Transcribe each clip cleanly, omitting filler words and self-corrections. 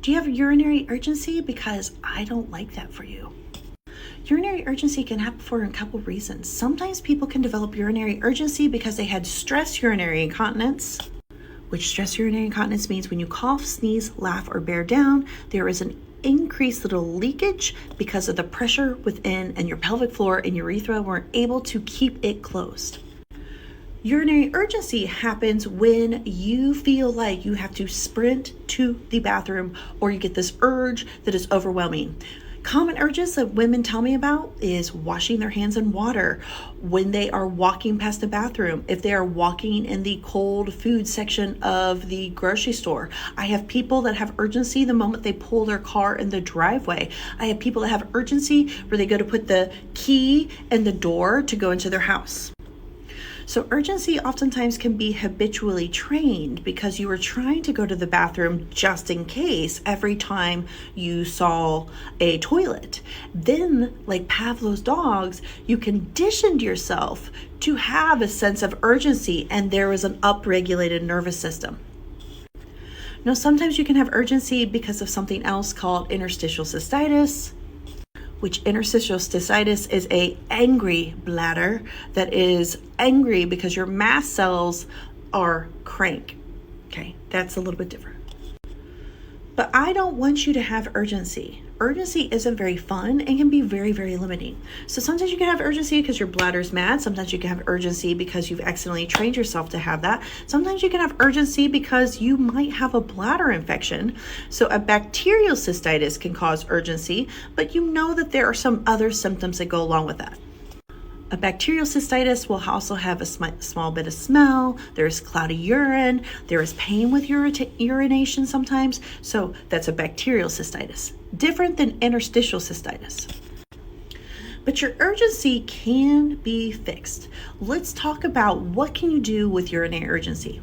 Do you have urinary urgency? Because I don't like that for you. Urinary urgency can happen for a couple reasons. Sometimes people can develop urinary urgency because they had stress urinary incontinence, which stress urinary incontinence means when you cough, sneeze, laugh, or bear down, there is an increased little leakage because of the pressure within, and your pelvic floor and urethra weren't able to keep it closed. Urinary urgency happens when you feel like you have to sprint to the bathroom, or you get this urge that is overwhelming. Common urges that women tell me about is washing their hands in water, when they are walking past the bathroom, if they are walking in the cold food section of the grocery store. I have people that have urgency the moment they pull their car in the driveway. I have people that have urgency where they go to put the key in the door to go into their house. So urgency oftentimes can be habitually trained because you were trying to go to the bathroom just in case every time you saw a toilet. Then, like Pavlov's dogs, you conditioned yourself to have a sense of urgency, and there was an upregulated nervous system. Now, sometimes you can have urgency because of something else called interstitial cystitis, which interstitial cystitis is a angry bladder that is angry because your mast cells are crank. Okay, that's a little bit different. But I don't want you to have urgency. Urgency isn't very fun and can be very, very limiting. So sometimes you can have urgency because your bladder's mad. Sometimes you can have urgency because you've accidentally trained yourself to have that. Sometimes you can have urgency because you might have a bladder infection. So a bacterial cystitis can cause urgency, but you know that there are some other symptoms that go along with that. A bacterial cystitis will also have a small bit of smell. There's cloudy urine. There is pain with urination sometimes. So that's a bacterial cystitis, different than interstitial cystitis. But your urgency can be fixed. Let's talk about what can you do with urinary urgency.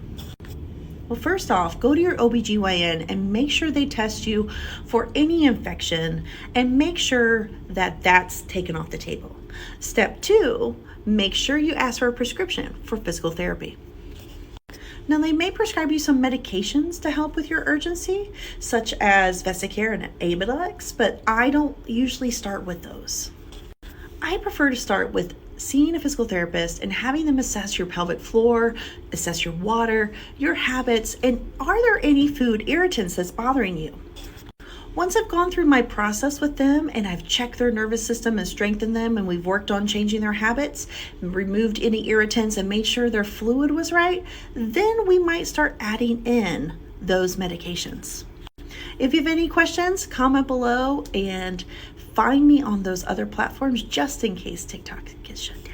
Well, first off, go to your OBGYN and make sure they test you for any infection and make sure that that's taken off the table. Step 2, make sure you ask for a prescription for physical therapy. Now, they may prescribe you some medications to help with your urgency, such as Vesicare and Abilix, but I don't usually start with those. I prefer to start with seeing a physical therapist and having them assess your pelvic floor, assess your water, your habits, and are there any food irritants that's bothering you? Once I've gone through my process with them and I've checked their nervous system and strengthened them, and we've worked on changing their habits, removed any irritants and made sure their fluid was right, then we might start adding in those medications. If you have any questions, comment below and find me on those other platforms just in case TikTok gets shut down.